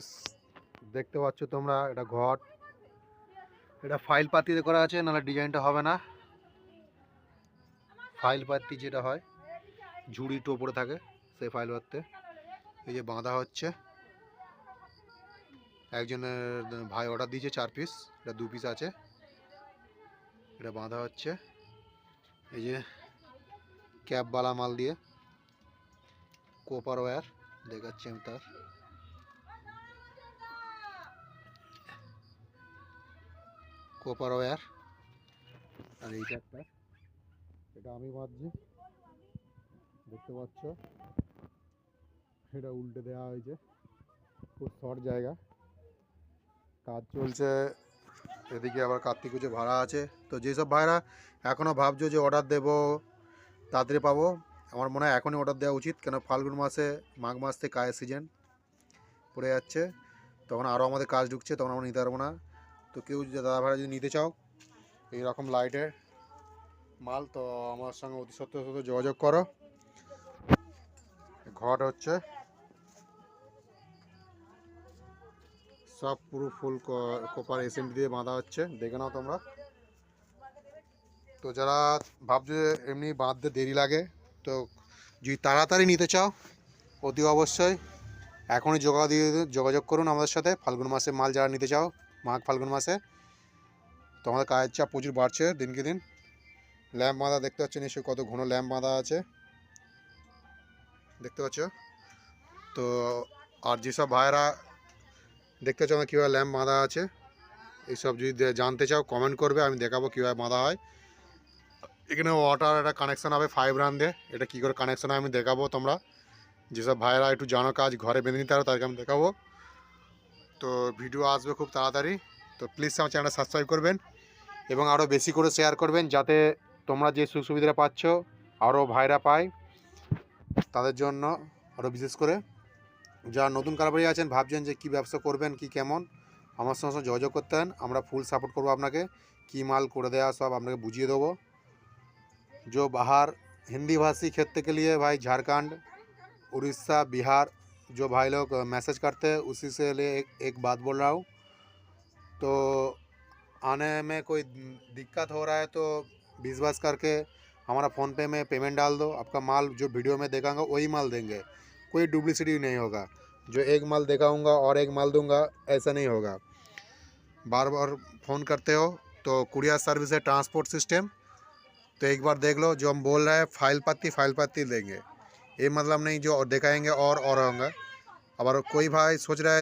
Piece দেখতে পাচ্ছ তোমরা। এটা ঘট, এটা ফাইল পাতিতে করা আছে, নাহলে ডিজাইনটা হবে না। ফাইল পাতি যেটা হয় ঝুড়ির উপরে থাকে, সেই ফাইল পাততে এই যে বাঁধা হচ্ছে। একজনের ভাই অর্ডার দিয়েছে 4 পিস, এটা 2 পিস আছে। এটা বাঁধা হচ্ছে এই যে ক্যাপওয়ালা মাল দিয়ে। কোপার ওয়্যার দেখাচ্ছি আমি তার। কোপার ওয়্যার। আর এইটা একটা, এটা আমি বাঁধছি, দেখতে পাচ্ছ। এটা উল্টে দেওয়া হয়েছে, খুব শর্ট জায়গা, কাজ চলছে এদিকে। আবার কার্তিক পুজো ভাড়া আছে। তো যেসব ভাইরা এখনও ভাবছো যে অর্ডার দেবো তাড়াতাড়ি পাবো, আমার মনে হয় এখনই অর্ডার দেওয়া উচিত। কেন ফাল্গুন মাসে, মাঘ মাস থেকে কাজের সিজন পড়ে যাচ্ছে, তখন আরও আমাদের কাজ ঢুকছে, তখন আমরা নিতে পারবো না। তো কেউ যদি দাদা ভাড়া যদি নিতে চাও এইরকম লাইটের মাল, তো আমার সঙ্গে অতি সত্ত্বর যোগাযোগ করো। ঘট হচ্ছে সব পুরো ফুল কপার এসএমডি দিয়ে বাঁধা হচ্ছে, দেখে নাও তোমরা। তো যারা ভাবছো যে এমনি বাঁধতে দেরি লাগে, তো যদি তাড়াতাড়ি নিতে চাও অতি অবশ্যই এখনই যোগাযোগ করুন আমাদের সাথে। ফাল্গুন মাসে মাল যারা নিতে চাও, মাঘ ফাল্গুন মাসে, তো আমাদের কাজের চাপ প্রচুর বাড়ছে দিনকে দিন। ল্যাম্প বাঁধা দেখতে পাচ্ছ নিশ্চয়ই, কত ঘন ল্যাম্প বাঁধা আছে দেখতে পাচ্ছ। তো আর যেসব ভাইয়েরা দেখতে চাও কীভাবে ল্যাম্প বাঁধা আছে, এইসব যদি জানতে চাও কমেন্ট করবে, আমি দেখাবো কীভাবে বাঁধা হয়। এখানে ওয়াটার একটা কানেকশান হবে 5 রান্দে, এটা কী করে কানেকশান হয় আমি দেখাবো। তোমরা যেসব ভাইয়েরা একটু জানো কাজ ঘরে বেঁধে নিতে পারো, তাদেরকে আমি দেখাবো। তো ভিডিও আসবে খুব তাড়াতাড়ি। তো প্লিজ আমার চ্যানেলটা সাবস্ক্রাইব করবেন এবং আরও বেশি করে শেয়ার করবেন, যাতে তোমরা যে সুযোগ সুবিধাটা পাচ্ছ আরও ভাইরা পায়। তাদের জন্য আরও বিশেষ করে যারা নতুন কারবারি আছেন, ভাবছেন যে কী ব্যবসা করবেন, কি কেমন, আমার সঙ্গে যোগাযোগ করতে হন। আমরা ফুল সাপোর্ট করবো আপনাকে, কী মাল করে দেওয়া সব আপনাকে বুঝিয়ে দেবো। जो बाहर हिंदी भाषी क्षेत्र के लिए भाई झारखंड, उड़ीसा, बिहार, जो भाई लोग मैसेज करते हैं उसी से लिए एक बात बोल रहा हूँ। तो आने में कोई दिक्कत हो रहा है तो विश्वास करके हमारा फ़ोनपे में पेमेंट डाल दो। आपका माल जो वीडियो में दिखाऊंगा वही माल देंगे, कोई डुप्लिसिटी नहीं होगा। जो एक माल दिखाऊंगा और एक माल दूंगा, ऐसा नहीं होगा। बार बार फ़ोन करते हो तो कुरियर सर्विस है, ट्रांसपोर्ट सिस्टम। तो एक बार देख लो, जो हम बोल रहे हैं फाइल पत्ती देंगे, ये मतलब नहीं जो दिखाएंगे और होगा। अगर कोई भाई सोच रहा है